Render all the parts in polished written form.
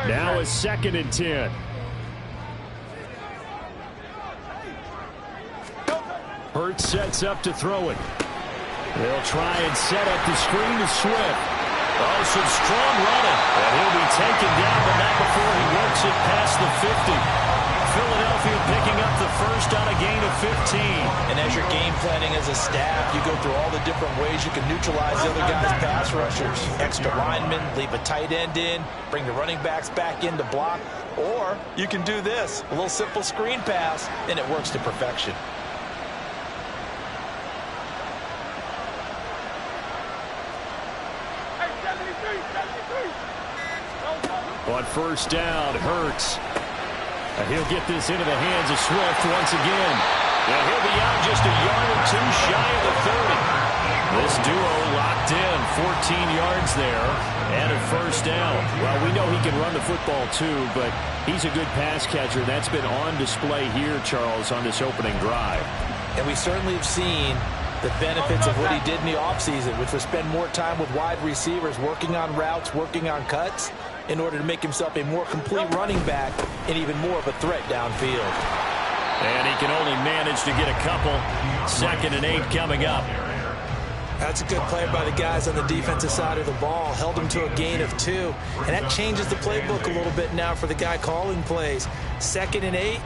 Now a 2nd and 10. Hurts sets up to throw it. They'll try and set up the screen to Swift. Oh, some strong running. And he'll be taken down, but not before he works it past the 50. Philadelphia picking up the first on a gain of 15. And as you're game planning as a staff, you go through all the different ways you can neutralize the other guys' pass rushers. Extra linemen, leave a tight end in, bring the running backs back in to block. Or you can do this, a little simple screen pass, and it works to perfection. On first down, Hurts. He'll get this into the hands of Swift once again. And he'll be out just a yard or two shy of the 30. This duo locked in, 14 yards there, and a first down. Well, we know he can run the football too, but he's a good pass catcher. That's been on display here, Charles, on this opening drive. And we certainly have seen the benefits of what he did in the offseason, which was spend more time with wide receivers, working on routes, working on cuts, in order to make himself a more complete running back and even more of a threat downfield. And he can only manage to get a couple. 2nd and 8 coming up. That's a good play by the guys on the defensive side of the ball. Held him to a gain of 2. And that changes the playbook a little bit now for the guy calling plays. 2nd and 8.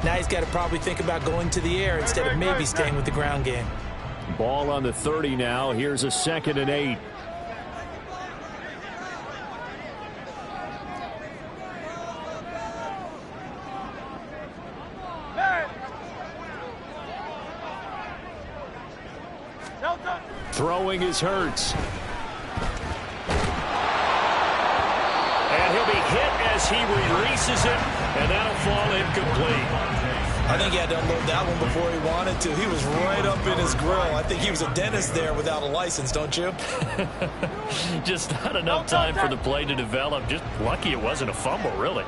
Now he's got to probably think about going to the air instead of maybe staying with the ground game. Ball on the 30 now. Here's a 2nd and 8. Throwing is Hurts. And he'll be hit as he releases it, and that'll fall incomplete. I think he had to unload that one before he wanted to. He was right up in his grill. I think he was a dentist there without a license, don't you? Just not enough time for the play to develop. Just lucky it wasn't a fumble, really.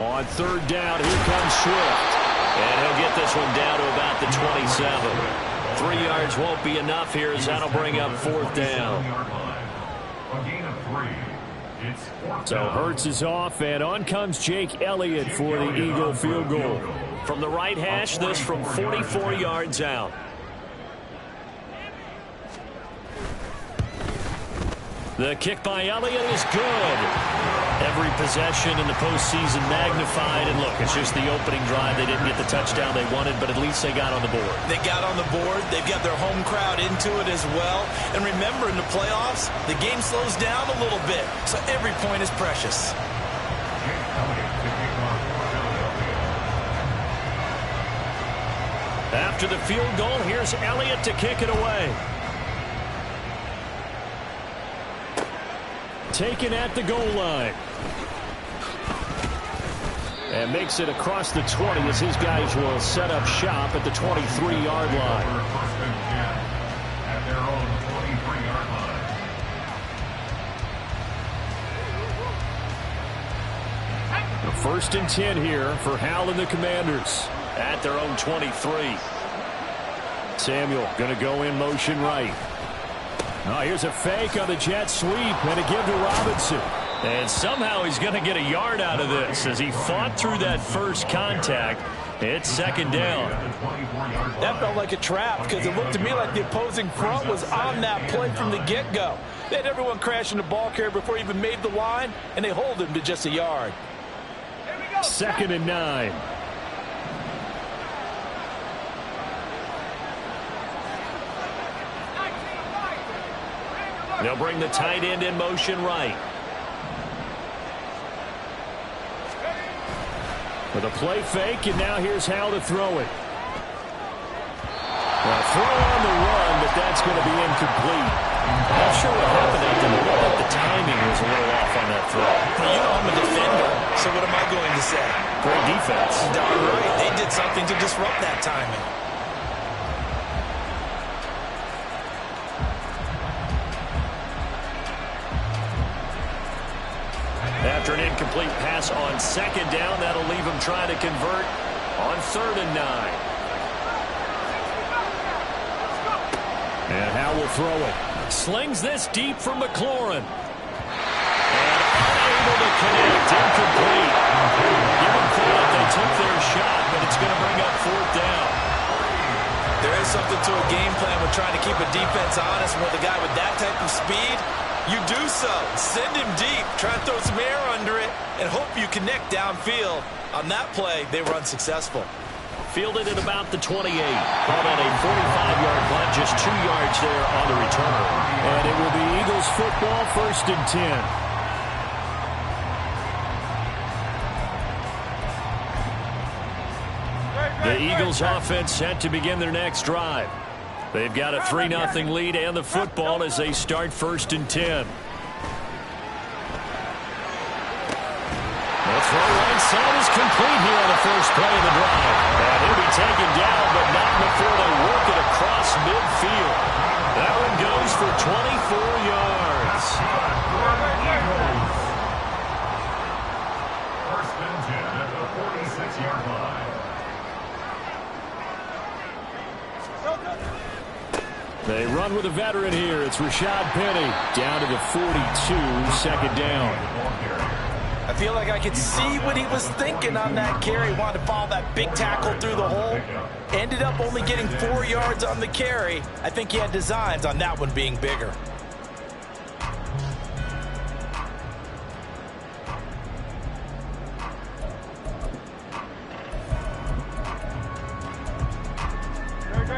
On 3rd down, here comes Swift. And he'll get this one down to about the 27. 3 yards won't be enough here as that'll bring up 4th down. So Hurts is off, and on comes Jake Elliott for the Eagle field goal. From the right hash, this from 44 yards out. The kick by Elliott is good. Every possession in the postseason magnified. And look, it's just the opening drive. They didn't get the touchdown they wanted, but at least they got on the board. They got on the board. They've got their home crowd into it as well. And remember, in the playoffs, the game slows down a little bit. So every point is precious. After the field goal, here's Elliott to kick it away. Taken at the goal line. And makes it across the 20 as his guys will set up shop at the 23-yard line. The 1st and 10 here for Hal and the Commanders at their own 23. Samuel going to go in motion right. Oh, here's a fake on the jet sweep and a give to Robinson. And somehow he's going to get a yard out of this as he fought through that first contact. It's 2nd down. That felt like a trap because it looked to me like the opposing front was on that play from the get-go. They had everyone crashing the ball carrier before he even made the line, and they hold him to just a yard. 2nd and 9. They'll bring the tight end in motion right. With a play fake, and now here's Hal to throw it. Well, throw on the run, but that's going to be incomplete. Not sure what happened at the moment, but the timing was a little off on that throw. Well, you know I'm a defender, so what am I going to say? Great defense. Darn right. They did something to disrupt that timing. After an incomplete pass on 2nd down, that'll leave him trying to convert on 3rd and 9. And Hal will throw it. Slings this deep from McLaurin. And unable to connect. Incomplete. Give them credit. They took their shot, but it's going to bring up fourth down. There is something to a game plan with trying to keep a defense honest. With a guy with that type of speed, you do so. Send him deep. Try and throw some air under it and hope you connect downfield. On that play, they were unsuccessful. Fielded at about the 28. Called on a 45-yard punt, just 2 yards there on the return. And it will be Eagles football, 1st and 10. The Eagles offense set to begin their next drive. They've got a 3-0 lead and the football as they start 1st and 10. The throw right side is complete here on the first play of the drive. And he'll be taken down, but not before they work it across midfield. That one goes for 24 yards. 1st and 10 at the 46-yard line. They run with a veteran here. It's Rashad Penny down to the 42, 2nd down. I feel like I could see what he was thinking on that carry. Wanted to follow that big tackle through the hole. Ended up only getting 4 yards on the carry. I think he had designs on that one being bigger.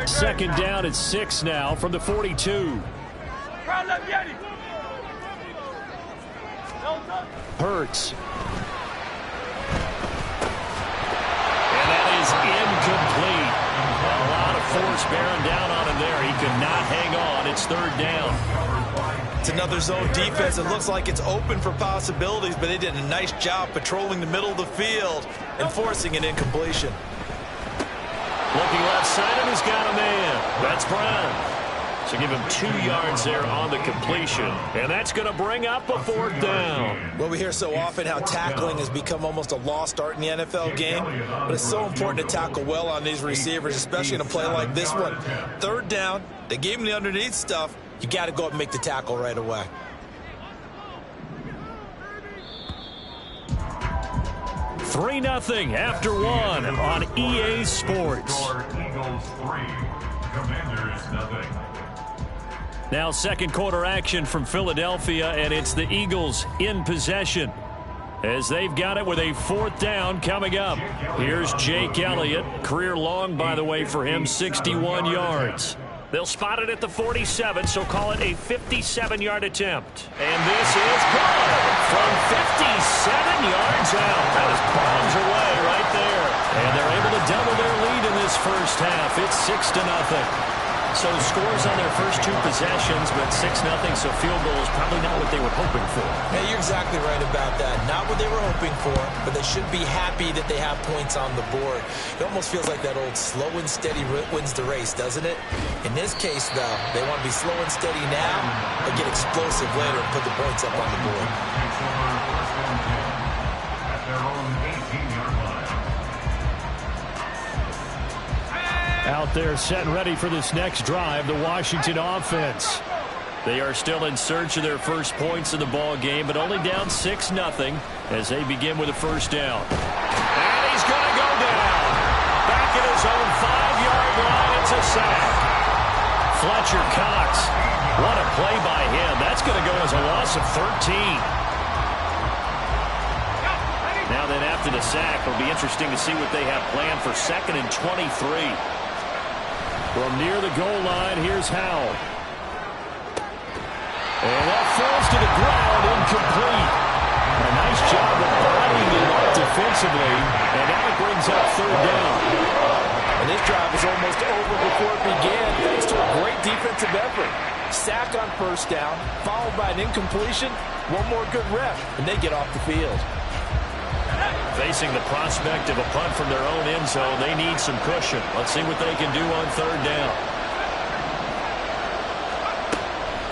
Second down at 6 now from the 42. Hurts. And that is incomplete. A lot of force bearing down on him there. He could not hang on. It's 3rd down. It's another zone defense. It looks like it's open for possibilities, but they did a nice job patrolling the middle of the field and forcing an incompletion. Looking left side of him, he's got a man. That's Brown. So give him 2 yards there on the completion. And that's going to bring up a 4th down. Well, we hear so often how tackling has become almost a lost art in the NFL game. But it's so important to tackle well on these receivers, especially in a play like this one. 3rd down, they gave him the underneath stuff. You got to go up and make the tackle right away. Three 0 after 1 on EA Sports. Eagles 3, Commanders 0. Now 2nd quarter action from Philadelphia, and it's the Eagles in possession as they've got it with a 4th down coming up. Here's Jake Elliott. Career long, by the way, for him, 61 yards. They'll spot it at the 47, so call it a 57-yard attempt. And this is good from 57 yards out. That is bombs away right there. And they're able to double their lead in this first half. It's 6-0. So scores on their first 2 possessions, but 6-0, so field goal is probably not what they were hoping for. Yeah, you're exactly right about that. Not what they were hoping for, but they should be happy that they have points on the board. It almost feels like that old slow and steady wins the race, doesn't it? In this case, though, they want to be slow and steady now and get explosive later and put the points up on the board. At their own 18-yard line. Out there set and ready for this next drive, the Washington offense. They are still in search of their first points in the ball game, but only down 6-0 as they begin with a 1st down. And he's going to go down. Back at his own 5-yard line, it's a sack. Fletcher Cox, what a play by him. That's going to go as a loss of 13. Now then, after the sack, it'll be interesting to see what they have planned for 2nd and 23. From near the goal line, here's Howell. And that falls to the ground, incomplete. A nice job of bodying him up defensively, and now it brings up 3rd down. And this drive is almost over before it began, thanks to a great defensive effort. Sack on 1st down, followed by an incompletion, one more good rep, and they get off the field. Facing the prospect of a punt from their own end zone, they need some cushion. Let's see what they can do on 3rd down.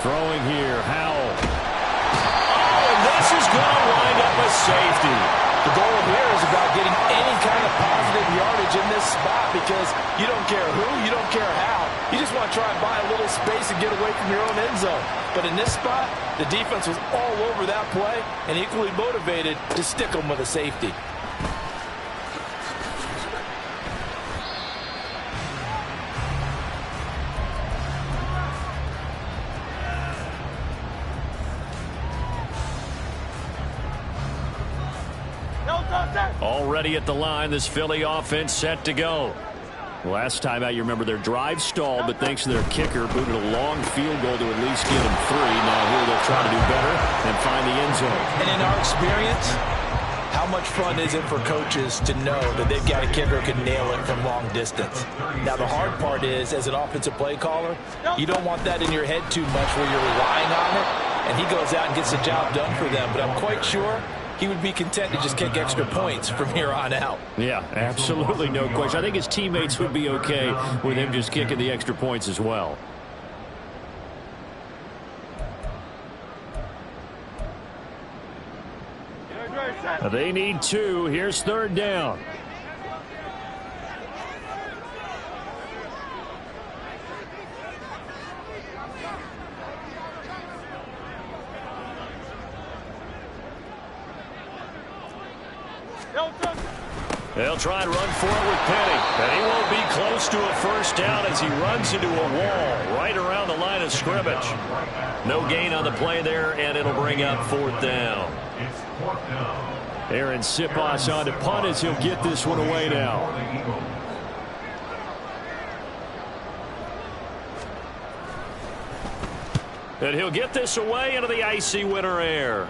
Throwing here, Howell. Oh, and this is going to wind up a safety. The goal here is about getting any kind of positive yardage in this spot because you don't care who, you don't care how. You just want to try and buy a little space and get away from your own end zone. But in this spot, the defense was all over that play and equally motivated to stick them with a safety. Already at the line, this Philly offense set to go. Last time out, you remember their drive stalled, but thanks to their kicker, booted a long field goal to at least get them 3. Now here they'll try to do better and find the end zone. And in our experience, how much fun is it for coaches to know that they've got a kicker who can nail it from long distance? Now, the hard part is, as an offensive play caller, you don't want that in your head too much where you're relying on it, and he goes out and gets the job done for them. But I'm quite sure he would be content to just kick extra points from here on out. Yeah, absolutely no question. I think his teammates would be okay with him just kicking the extra points as well. They need 2. Here's 3rd down. They'll try and run for it with Penny. And he won't be close to a first down as he runs into a wall right around the line of scrimmage. No gain on the play there, and it'll bring up 4th down. Aaron Siposs on to punt as he'll get this one away now. And he'll get this away into the icy winter air.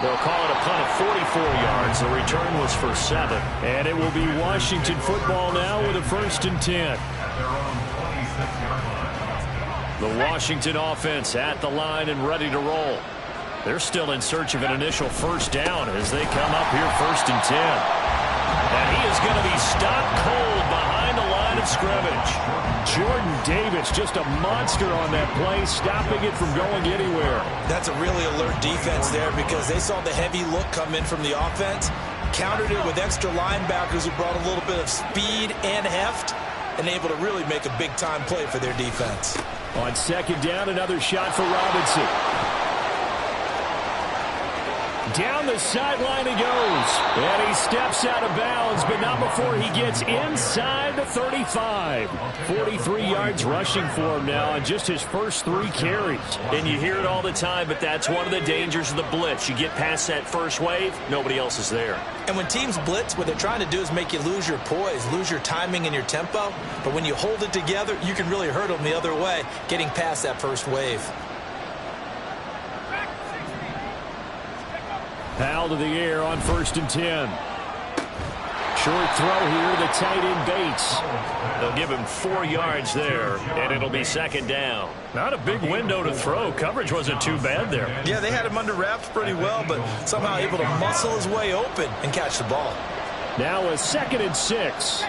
They'll call it a punt of 44 yards. The return was for 7. And it will be Washington football now with a 1st and 10. The Washington offense at the line and ready to roll. They're still in search of an initial first down as they come up here 1st and 10. And he is going to be stopped cold behind the line of scrimmage. Jordan Davis, just a monster on that play, stopping it from going anywhere. That's a really alert defense there because they saw the heavy look come in from the offense, countered it with extra linebackers who brought a little bit of speed and heft, and able to really make a big-time play for their defense. On 2nd down, another shot for Robinson. Down the sideline he goes. And he steps out of bounds, but not before he gets inside the 35. 43 yards rushing for him now on just his first 3 carries. And you hear it all the time, but that's one of the dangers of the blitz. You get past that first wave, nobody else is there. And when teams blitz, what they're trying to do is make you lose your poise, lose your timing and your tempo. But when you hold it together, you can really hurt them the other way, getting past that first wave. Powell to the air on 1st and 10. Short throw here, the tight end Bates. They'll give him 4 yards there, and it'll be 2nd down. Not a big window to throw. Coverage wasn't too bad there. Yeah, they had him under wraps pretty well, but somehow able to muscle his way open and catch the ball. Now a 2nd and 6.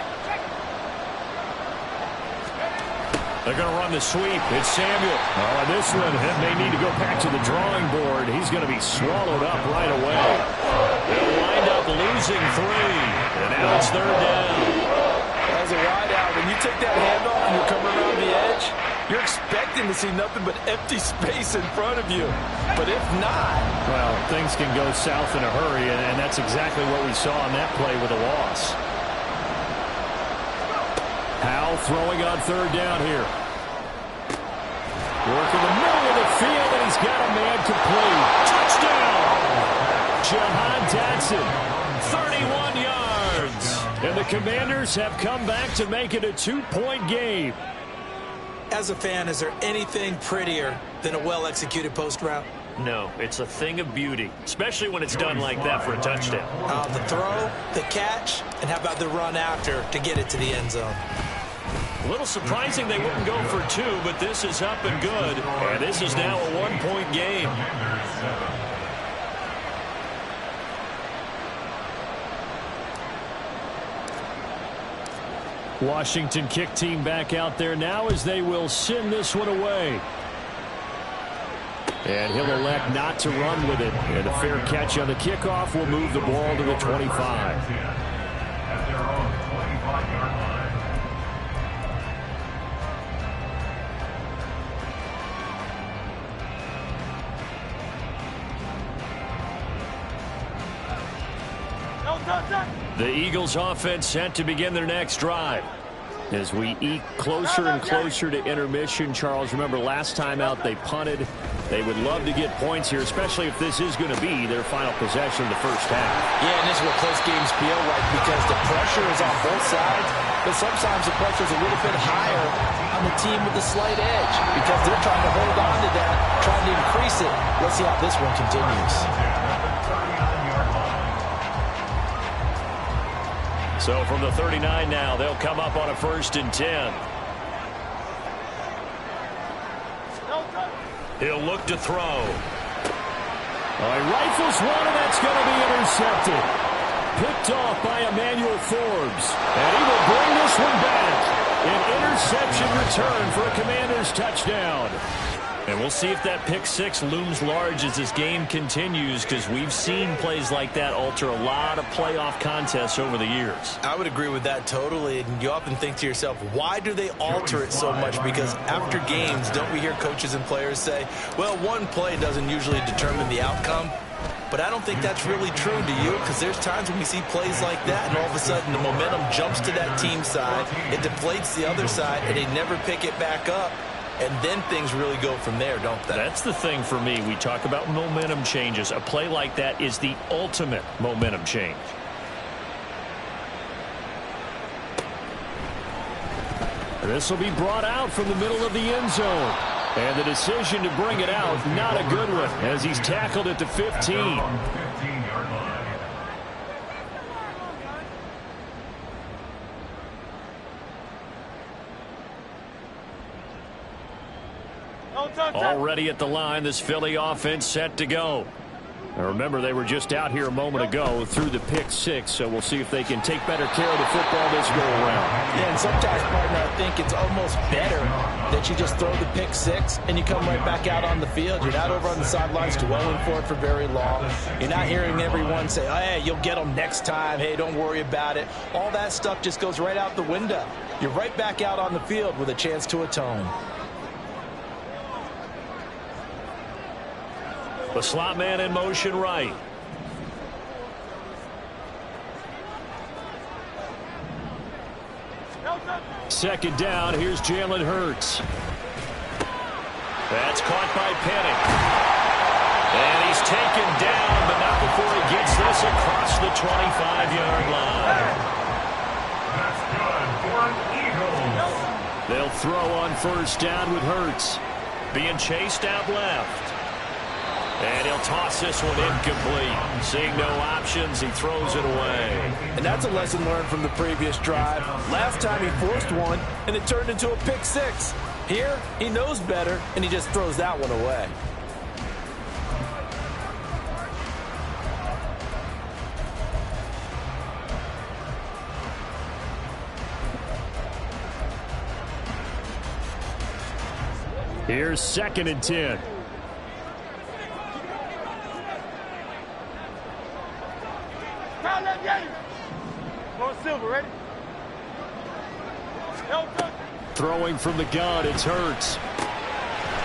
They're going to run the sweep. It's Samuel. Oh, this one may need to go back to the drawing board. He's going to be swallowed up right away. They'll wind up losing 3. And now it's 3rd down. As a wide out, when you take that handoff and you come around the edge, you're expecting to see nothing but empty space in front of you. But if not... Well, things can go south in a hurry, and that's exactly what we saw on that play with a loss. Powell throwing on 3rd down here. Working the middle of the field, and he's got a man complete. Touchdown! Jahan Dotson, 31 yards. And the Commanders have come back to make it a 2-point game. As a fan, is there anything prettier than a well-executed post route? No, it's a thing of beauty, especially when it's done like that for a touchdown. The throw, the catch, and how about the run after to get it to the end zone? A little surprising they wouldn't go for 2, but this is up and good. And this is now a 1-point game. Washington kick team back out there now as they will send this one away. And he'll elect not to run with it. And a fair catch on the kickoff will move the ball to the 25. At their own 25-yard line. The Eagles offense set to begin their next drive. As we eke closer and closer to intermission, Charles, remember last time out they punted. They would love to get points here, especially if this is going to be their final possession of the first half. Yeah, and this is what close games feel like because the pressure is on both sides, but sometimes the pressure is a little bit higher on the team with the slight edge because they're trying to hold on to that, trying to increase it. Let's see how this one continues. So from the 39 now, they'll come up on a 1st and 10. He'll look to throw. He rifles one, and that's going to be intercepted. Picked off by Emmanuel Forbes. And he will bring this one back. An interception return for a Commanders touchdown. And we'll see if that pick six looms large as this game continues, because we've seen plays like that alter a lot of playoff contests over the years. I would agree with that totally. And you often think to yourself, why do they alter it so much? Because after games, don't we hear coaches and players say, well, one play doesn't usually determine the outcome. But I don't think that's really true, do you? Because there's times when we see plays like that, and all of a sudden the momentum jumps to that team side. It deflates the other side, and they never pick it back up. And then things really go from there, don't they? That's the thing for me. We talk about momentum changes. A play like that is the ultimate momentum change. This will be brought out from the middle of the end zone. And the decision to bring it out, not a good one, as he's tackled at the 15. 15-yard line. Already at the line, this Philly offense set to go. Now remember, they were just out here a moment ago through the pick six, so we'll see if they can take better care of the football this go-around. Yeah, and sometimes, partner, I think it's almost better that you just throw the pick six and you come right back out on the field. You're not over on the sidelines dwelling for it for very long. You're not hearing everyone say, oh, hey, you'll get them next time. Hey, don't worry about it. All that stuff just goes right out the window. You're right back out on the field with a chance to atone. The slot man in motion right. Second down, here's Jalen Hurts. That's caught by Penning. And he's taken down, but not before he gets this across the 25-yard line. That's good for Eagles. They'll throw on first down with Hurts. Being chased out left. And he'll toss this one incomplete. Seeing no options, he throws it away. And that's a lesson learned from the previous drive. Last time he forced one, and it turned into a pick six. Here, he knows better, and he just throws that one away. Here's 2nd and 10. Throwing from the gun, it's Hurts.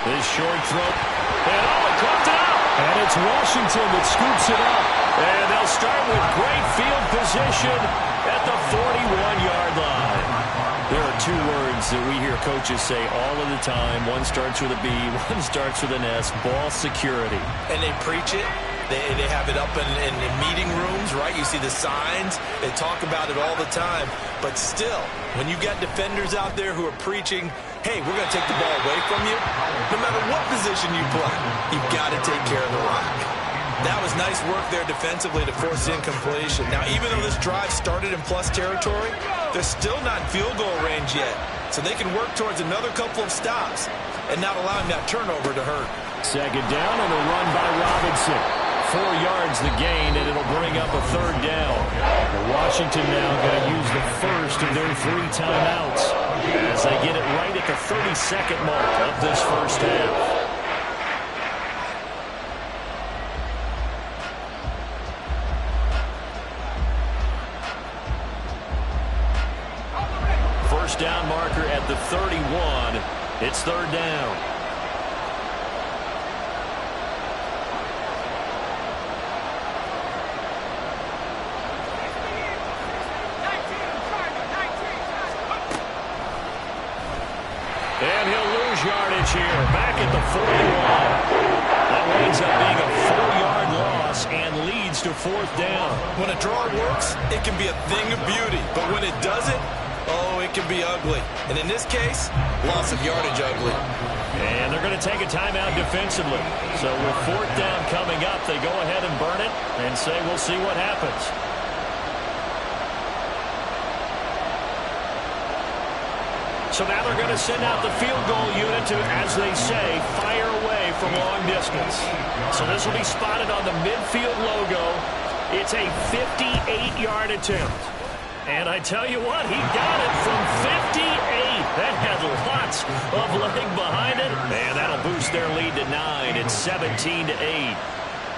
This short throw. And caught out. And it's Washington that scoops it up. And they'll start with great field position at the 41-yard line. There are two words that we hear coaches say all of the time. One starts with a B, one starts with an S. Ball security. And they preach it. They have it up in meeting rooms, right? You see the signs. They talk about it all the time. But still, when you got defenders out there who are preaching, hey, we're going to take the ball away from you, no matter what position you play, you've got to take care of the rock. That was nice work there defensively to force incompletion. Now, even though this drive started in plus territory, they're still not in field goal range yet. So they can work towards another couple of stops and not allowing that turnover to hurt. Second down and a run by Robinson. 4 yards the gain, and it'll bring up a 3rd down. Washington now going to use the first of their 3 timeouts as they get it right at the 32nd mark of this first half. at the 31. It's third down. And he'll lose yardage here, back at the 41. That winds up being a 4-yard loss and leads to fourth down. When a draw works, it can be a thing of beauty. But when it doesn't, oh, it can be ugly. And in this case, loss of yardage ugly. And they're going to take a timeout defensively. So with fourth down coming up, they go ahead and burn it and say we'll see what happens. So now they're going to send out the field goal unit to, as they say, fire away from long distance. So this will be spotted on the midfield logo. It's a 58-yard attempt. And I tell you what, he got it from 58. That had lots of leg behind it. And that'll boost their lead to 9. It's 17-8.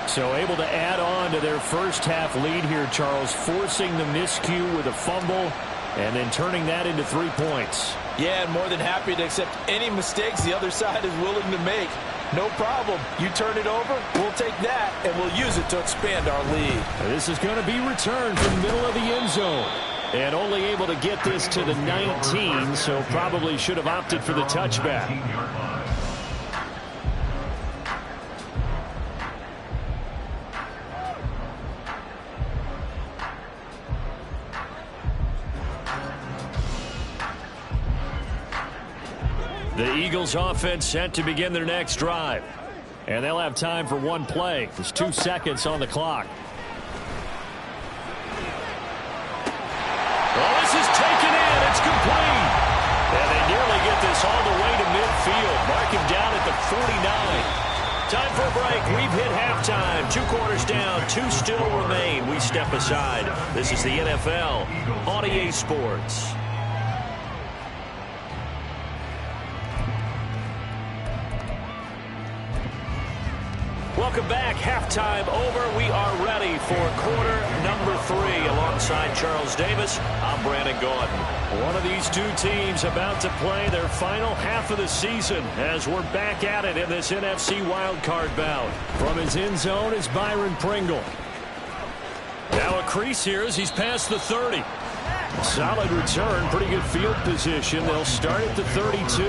So able to add on to their first half lead here, Charles, forcing the miscue with a fumble and then turning that into 3 points. Yeah, and more than happy to accept any mistakes the other side is willing to make. No problem. You turn it over, we'll take that, and we'll use it to expand our lead. This is going to be returned from the middle of the end zone. And only able to get this to the 19, so probably should have opted for the touchback. The Eagles offense set to begin their next drive. And they'll have time for one play. There's 2 seconds on the clock. Well, this is taken in. It's complete. And they nearly get this all the way to midfield. Mark him down at the 49. Time for a break. We've hit halftime. 2 quarters down. 2 still remain. We step aside. This is the NFL on EA Sports. Welcome back. Halftime over. We are ready for quarter number 3. Alongside Charles Davis, I'm Brandon Gaudin. One of these two teams about to play their final half of the season as we're back at it in this NFC wildcard bout. From his end zone is Byron Pringle. Now a crease here as he's past the 30. Solid return. Pretty good field position. They'll start at the 32.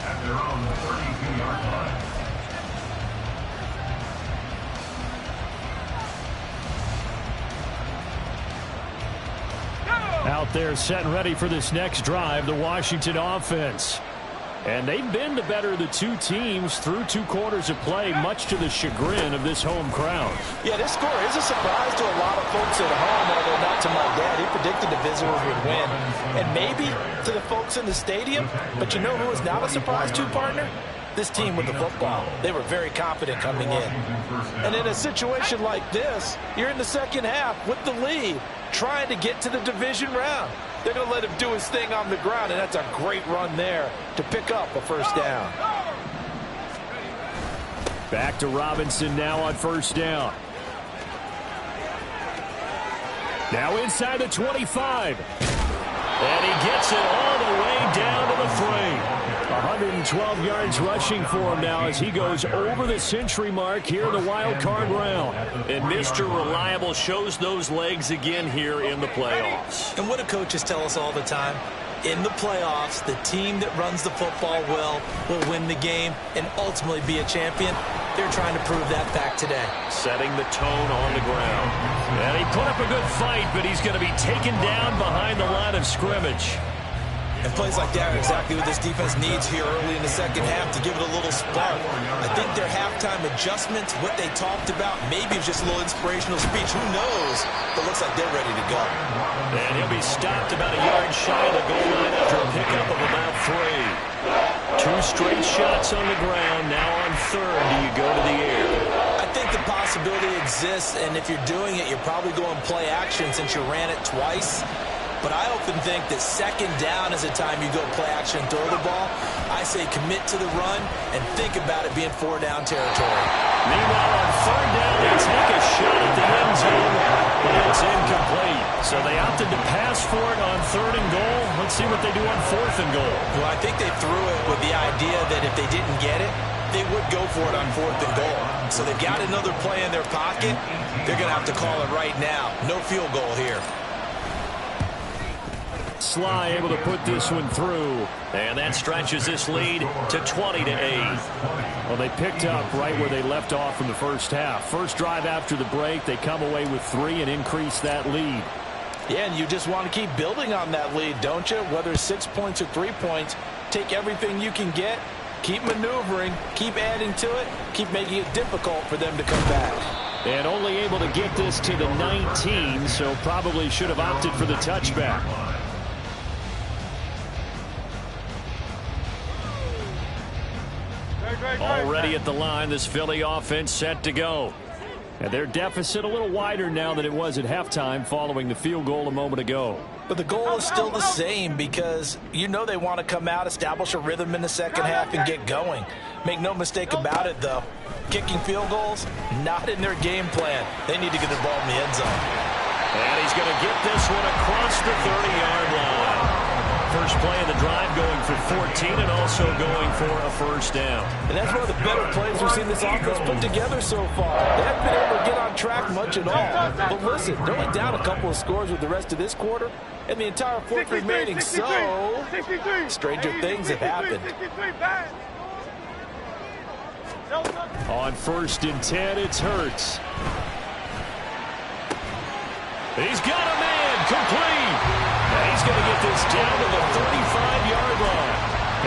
At their own 32-yard line. Out there set and ready for this next drive, the Washington offense. And they've been the better of the two teams through 2 quarters of play, much to the chagrin of this home crowd. Yeah, this score is a surprise to a lot of folks at home, although not to my dad. He predicted the visitors would win. And maybe to the folks in the stadium, but you know who is not a surprise to, partner? This team with the football. They were very confident coming in. And in a situation like this, you're in the second half with the lead, trying to get to the division round. They're going to let him do his thing on the ground, and that's a great run there to pick up a first down. Back to Robinson now on first down. Now inside the 25. And he gets it all the way down to the 3. 112 yards rushing for him now as he goes over the century mark here in the wild card round. And Mr. Reliable shows those legs again here in the playoffs. And what do coaches tell us all the time? In the playoffs, the team that runs the football well will win the game and ultimately be a champion. They're trying to prove that fact today. Setting the tone on the ground. And he put up a good fight, but he's going to be taken down behind the line of scrimmage. And plays like that are exactly what this defense needs here early in the second half to give it a little spark. I think their halftime adjustments, what they talked about, maybe it was just a little inspirational speech. Who knows? But looks like they're ready to go. And he'll be stopped about a yard shy of the goal line after a pickup of about 3. 2 straight shots on the ground. Now on third, do you go to the air? I think the possibility exists, and if you're doing it, you're probably going play action since you ran it twice. But I often think that second down is a time you go play action and throw the ball. I say commit to the run and think about it being 4-down territory. Meanwhile, on third down, they take a shot at the end zone, but it's incomplete. So they opted to pass for it on 3rd and goal. Let's see what they do on 4th and goal. Well, I think they threw it with the idea that if they didn't get it, they would go for it on 4th and goal. So they've got another play in their pocket. They're going to have to call it right now. No field goal here. Sly able to put this one through, and that stretches this lead to 20-8. Well, they picked up right where they left off in the first half. First drive after the break, they come away with 3 and increase that lead. Yeah, and you just want to keep building on that lead, don't you? Whether it's 6 points or 3 points, take everything you can get, keep maneuvering, keep adding to it, keep making it difficult for them to come back. And only able to get this to the 19, so probably should have opted for the touchback. Already at the line, this Philly offense set to go. And their deficit a little wider now than it was at halftime following the field goal a moment ago. But the goal is still the same because you know they want to come out, establish a rhythm in the second half, and get going. Make no mistake about it, though. Kicking field goals, not in their game plan. They need to get the ball in the end zone. And he's going to get this one across the 30-yard line. First play of the drive going for 14 and also going for a first down. And that's one of the better plays we've seen this offense put together so far. They haven't been able to get on track much at all. But listen, they're only down a couple of scores with the rest of this quarter and the entire fourth remaining. So, stranger things have happened. On 1st and 10, it's Hurts. He's got a man complete. And he's going to get this down to the 35-yard line.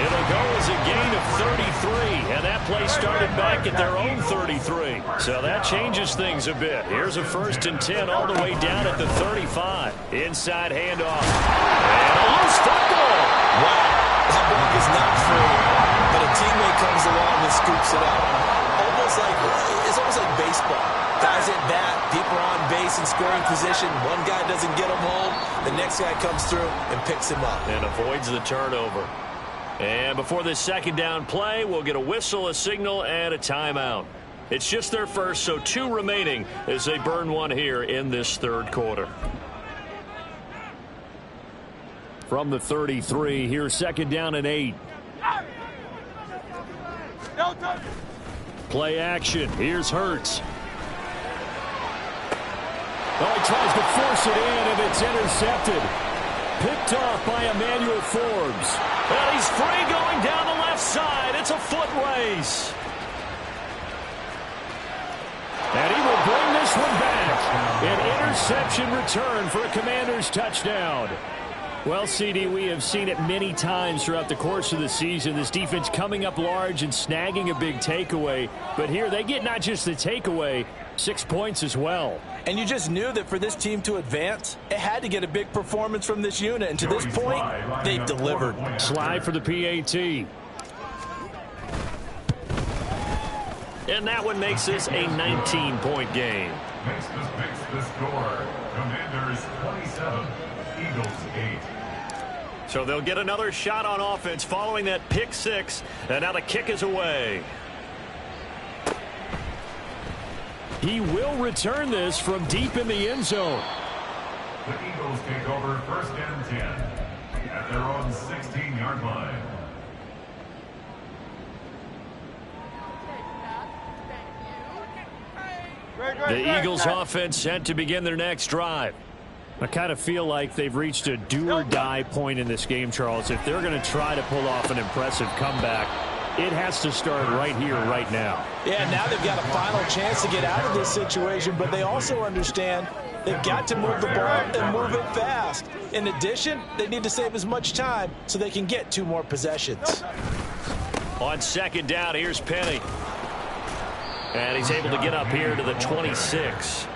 It'll go as a gain of 33, and that play started back at their own 33. So that changes things a bit. Here's a 1st and 10 all the way down at the 35. Inside handoff. And a loose football. Wow, that block is not free, but a teammate comes along and scoops it up. It's almost like baseball. Guys at bat, people are on base in scoring position. One guy doesn't get him home. The next guy comes through and picks him up. And avoids the turnover. And before this second down play, we'll get a whistle, a signal, and a timeout. It's just their first, so 2 remaining as they burn one here in this third quarter. From the 33, here's 2nd down and 8. Play action. Here's Hurts. Oh, he tries to force it in, and it's intercepted. Picked off by Emmanuel Forbes. And he's free going down the left side. It's a foot race. And he will bring this one back. An interception return for a Commanders touchdown. Well, CD, we have seen it many times throughout the course of the season. This defense coming up large and snagging a big takeaway. But here they get not just the takeaway, 6 points as well. And you just knew that for this team to advance, it had to get a big performance from this unit. And to this point, they've delivered. Slide for the PAT. And that one makes this a 19-point game. Makes the score. Commanders 27, Eagles 8. So they'll get another shot on offense following that pick 6. And now the kick is away. He will return this from deep in the end zone. The Eagles take over 1st and 10 at their own 16-yard line. The Eagles offense set to begin their next drive. I kind of feel like they've reached a do-or-die point in this game, Charles. If they're going to try to pull off an impressive comeback, it has to start right here, right now. Yeah, now they've got a final chance to get out of this situation, but they also understand they've got to move the ball and move it fast. In addition, they need to save as much time so they can get 2 more possessions. On 2nd down, here's Penny. And he's able to get up here to the 26.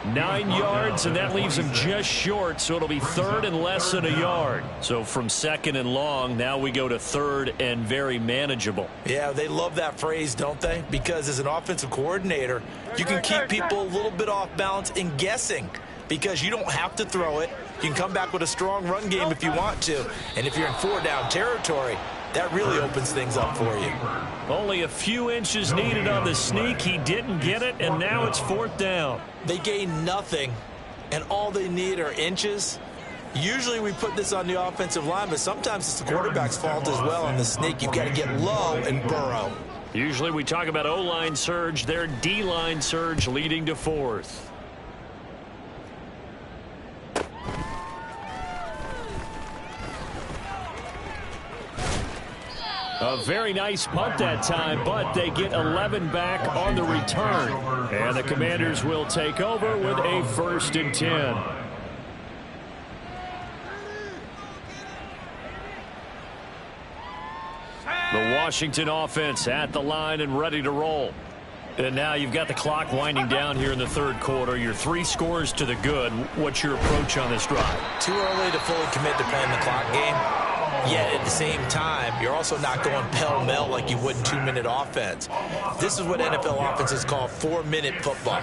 9 yards, and that leaves him just short, so it'll be 3rd and less than a yard. So from 2nd and long, now we go to 3rd and very manageable. Yeah, they love that phrase, don't they? Because as an offensive coordinator, you can keep people a little bit off balance and guessing. because you don't have to throw it. You can come back with a strong run game if you want to. And if you're in 4-down territory, that really opens things up for you. Only a few inches needed on the sneak. He didn't get it, and now it's 4th down. They gain nothing, and all they need are inches. Usually we put this on the offensive line, but sometimes it's the quarterback's fault as well on the sneak. You've got to get low and burrow. Usually we talk about O-line surge, their D-line surge leading to 4th. A very nice punt that time, but they get 11 back on the return. And the Commanders will take over with a 1st and 10. The Washington offense at the line and ready to roll. And now you've got the clock winding down here in the 3rd quarter. You're 3 scores to the good. What's your approach on this drive? Too early to fully commit to playing the clock game. Yet at the same time, you're also not going pell-mell like you would in 2-minute offense. This is what NFL offenses call 4-minute football.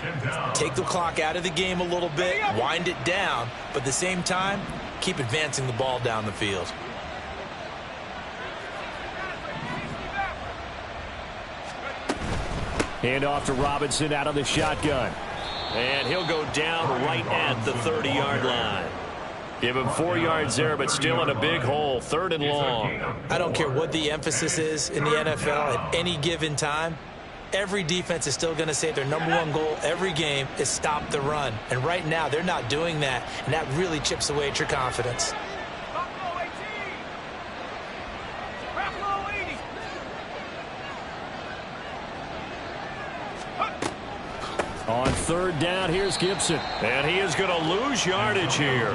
Take the clock out of the game a little bit, wind it down, but at the same time, keep advancing the ball down the field. Hand off to Robinson out of the shotgun. And he'll go down right at the 30-yard line. Give him 4 yards there, but still in a big hole. 3rd and long. I don't care what the emphasis is in the NFL at any given time. Every defense is still going to say their #1 goal every game is stop the run. And right now, they're not doing that, and that really chips away at your confidence. On 3rd down, here's Gibson. And he is going to lose yardage here.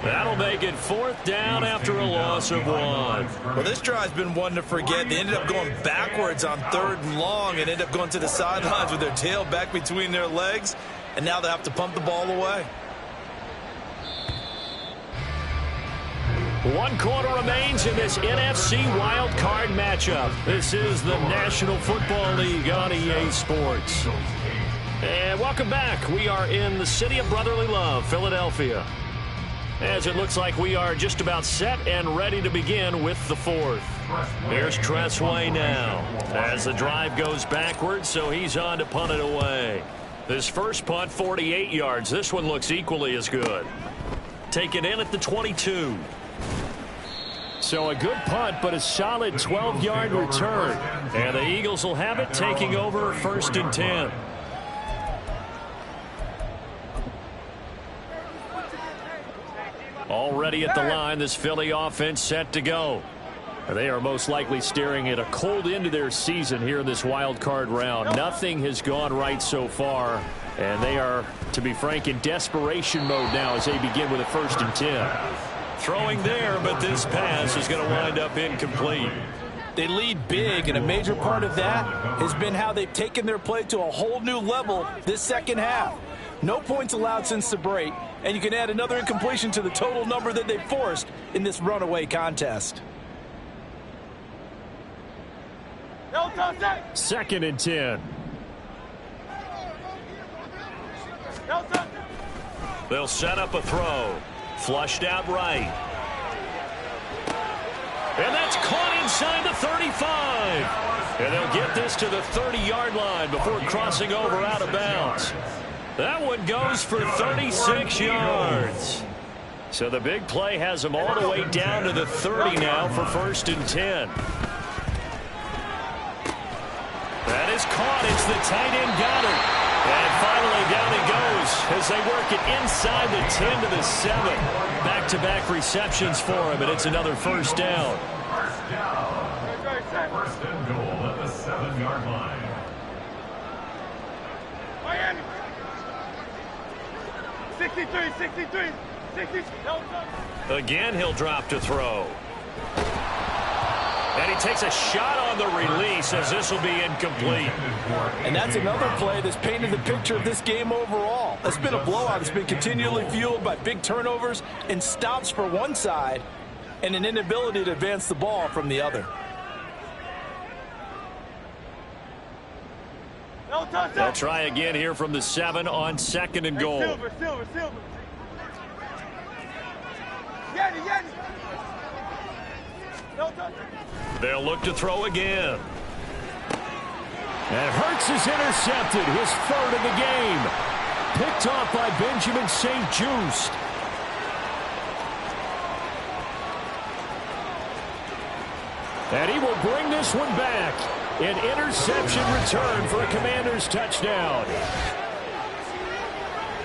That'll make it 4th down after a loss of 1. Well, this drive's been one to forget. They ended up going backwards on 3rd and long and ended up going to the sidelines with their tail back between their legs. And now they have to pump the ball away. 1 quarter remains in this NFC Wild Card matchup. This is the National Football League on EA Sports. And welcome back. We are in the city of brotherly love, Philadelphia. As it looks like we are just about set and ready to begin with the 4th. Here's Tressway now as the drive goes backwards, so he's on to punt it away. This first punt, 48 yards. This one looks equally as good. Take it in at the 22. So a good punt, but a solid 12-yard return. And the Eagles will have it, taking over 1st and 10. Already at the line, this Philly offense set to go. They are most likely staring at a cold end to their season here in this wild card round. Nothing has gone right so far, and they are, to be frank, in desperation mode now as they begin with a 1st and 10. Throwing there, but this pass is going to wind up incomplete. They lead big, and a major part of that has been how they've taken their play to a whole new level this second half. No points allowed since the break, and you can add another incompletion to the total number that they've forced in this runaway contest. 2nd and 10. They'll set up a throw. Flushed out right. And that's caught inside the 35. And they'll get this to the 30-yard line before crossing over out of bounds. That one goes for 36 yards. So the big play has them all the way down to the 30 now for 1st and 10. That is caught. It's the tight end Goddard. And finally down he goes as they work it inside the 10 to the 7. Back-to-back receptions for him, and it's another 1st down. 1st and goal at the 7-yard line. Miami. 63. Again, he'll drop to throw. And he takes a shot on the release as this will be incomplete. And that's another play that's painted the picture of this game overall. It's been a blowout. It's been continually fueled by big turnovers and stops for one side and an inability to advance the ball from the other. They'll try again here from the 7 on 2nd and goal. Silver. Yanni. No touch. They'll look to throw again. And Hurts is intercepted, his 3rd of the game. Picked off by Benjamin St-Juste. And he will bring this one back. An interception return for a Commanders touchdown.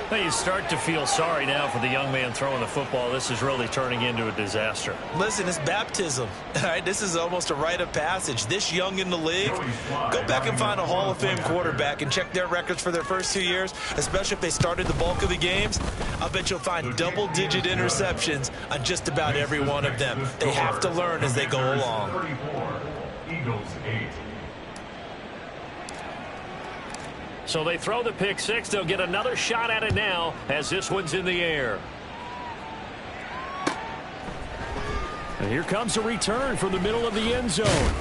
Well, you start to feel sorry now for the young man throwing the football. This is really turning into a disaster. Listen, it's baptism. All right, this is almost a rite of passage. This young in the league, go back and find a Hall of Fame quarterback and check their records for their first 2 years, especially if they started the bulk of the games. I'll bet you'll find double-digit interceptions on just about every one of them. They have to learn as they go along. 34, Eagles 8. So they throw the pick 6. They'll get another shot at it now as this one's in the air. And here comes a return from the middle of the end zone.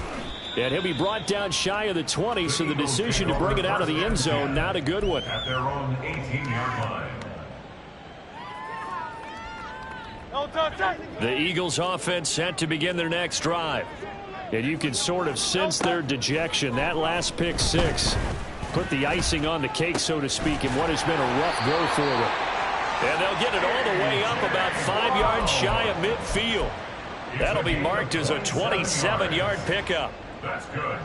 And he'll be brought down shy of the 20, so the decision to bring it out of the end zone, not a good one. At their own 18-yard line. No touch. The Eagles offense set to begin their next drive. And you can sort of sense their dejection. That last pick 6 put the icing on the cake, so to speak, in what has been a rough go for them. And they'll get it all the way up about 5 yards shy of midfield. That'll be marked as a 27-yard pickup. That's good.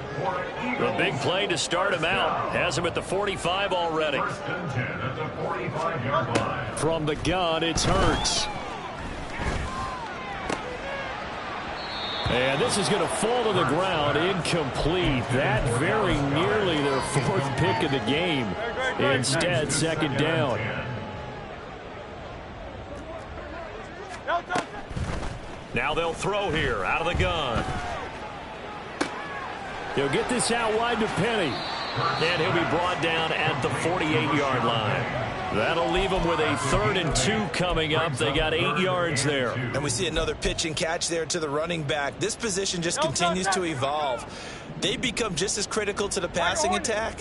The big play to start him out has him at the 45 already. 1st and 10 at the 45-yard line. From the gun, it's Hurts. And this is going to fall to the ground, incomplete. That very nearly their 4th pick of the game. Instead, 2nd down. Now they'll throw here out of the gun. He'll get this out wide to Penny. And he'll be brought down at the 48-yard line. That'll leave them with a 3rd and 2 coming up. They got 8 yards there. And we see another pitch and catch there to the running back. This position just continues to evolve. They become just as critical to the passing attack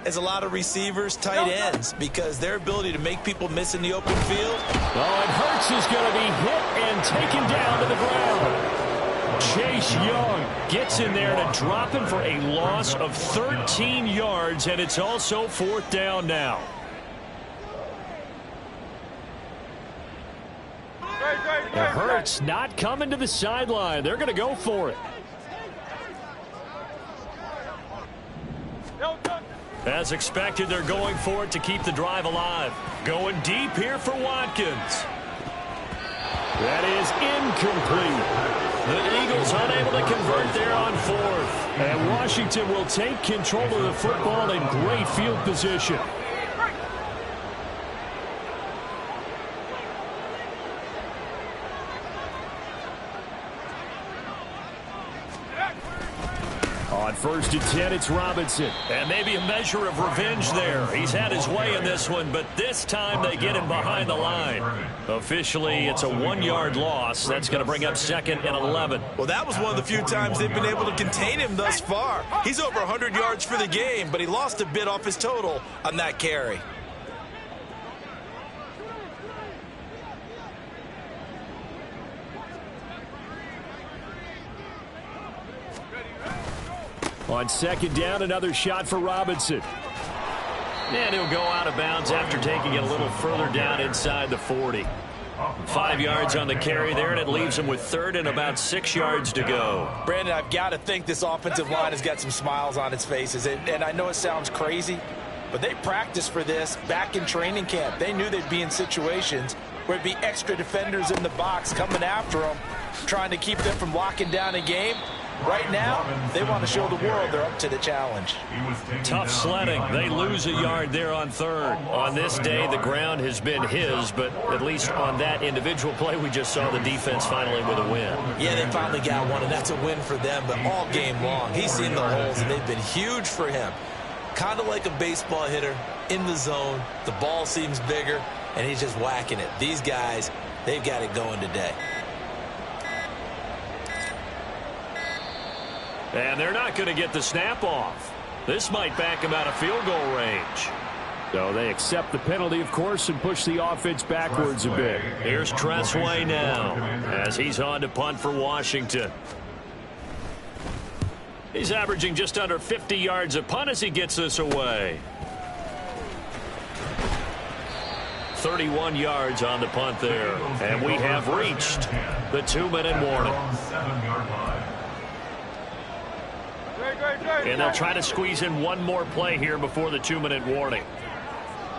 as a lot of receivers, tight ends, because their ability to make people miss in the open field. Oh, and Hurts is going to be hit and taken down to the ground. Chase Young gets in there to drop him for a loss of 13 yards, and it's also 4th down now. And Hurts not coming to the sideline. They're going to go for it. As expected, they're going for it to keep the drive alive. Going deep here for Watkins. That is incomplete. The Eagles unable to convert there on 4th. And Washington will take control of the football in great field position. On 1st and 10, it's Robinson. And maybe a measure of revenge there. He's had his way in this one, but this time they get him behind the line. Officially, it's a 1-yard loss. That's going to bring up 2nd and 11. Well, that was one of the few times they've been able to contain him thus far. He's over 100 yards for the game, but he lost a bit off his total on that carry. On 2nd down, another shot for Robinson. And he'll go out of bounds after taking it a little further down inside the 40. 5 yards on the carry there, and it leaves him with 3rd and about 6 yards to go. Brandon, I've got to think this offensive line has got some smiles on its faces. And I know it sounds crazy, but they practiced for this back in training camp. They knew they'd be in situations where it'd be extra defenders in the box coming after them, trying to keep them from locking down a game. Right now, they want to show the world they're up to the challenge. Tough sledding. They lose a yard there on 3rd. On this day, the ground has been his, but at least on that individual play, we just saw the defense finally with a win. Yeah, they finally got one, and that's a win for them, but all game long, he's seen the holes, and they've been huge for him. Kind of like a baseball hitter in the zone. The ball seems bigger, and he's just whacking it. These guys, they've got it going today. And they're not going to get the snap off. This might back him out of field goal range. So they accept the penalty, of course, and push the offense backwards a bit. Here's Tressway now as he's on to punt for Washington. He's averaging just under 50 yards a punt as he gets this away. 31 yards on the punt there. And we have reached the 2-minute warning. And they'll try to squeeze in one more play here before the 2-minute warning.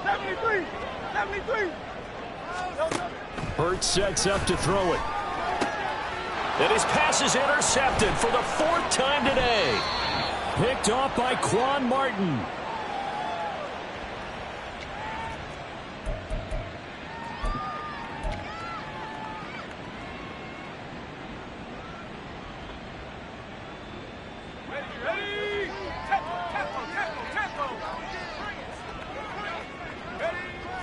73! 73! Hurts sets up to throw it. And his pass is intercepted for the 4th time today. Picked off by Quan Martin. Ready! Tempo!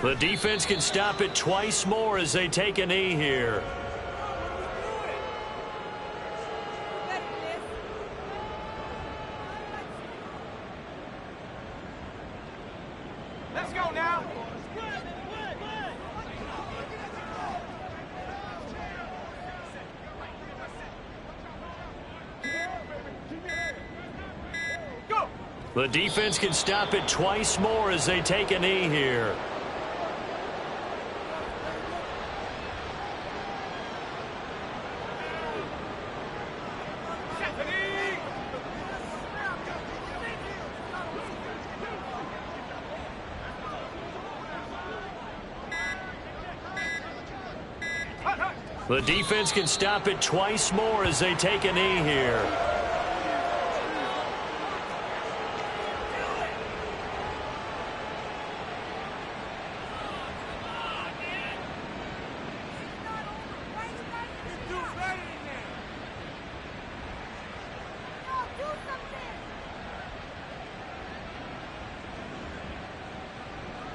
The defense can stop it twice more as they take a knee here. Let's go now! Go! The defense can stop it twice more as they take a knee here. The defense can stop it twice more as they take a knee here.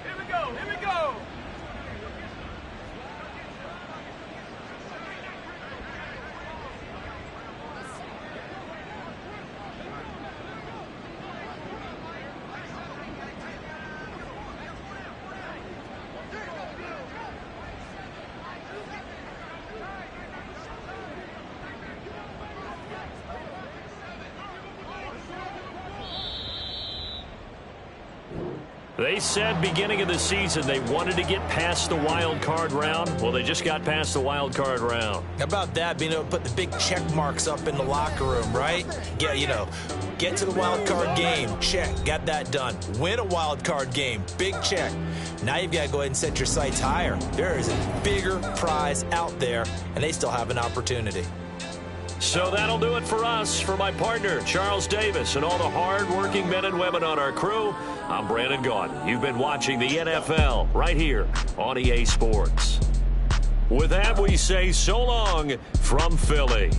Here we go! Here we go! They said beginning of the season they wanted to get past the wild card round. Well, they just got past the wild card round. How about that, being able to put the big check marks up in the locker room, right? Get to the wild card game, check, got that done. Win a wild card game, big check. Now you've got to go ahead and set your sights higher. There is a bigger prize out there, and they still have an opportunity. So that'll do it for us. For my partner, Charles Davis, and all the hard-working men and women on our crew, I'm Brandon Gaudin. You've been watching the NFL right here on EA Sports. With that, we say so long from Philly.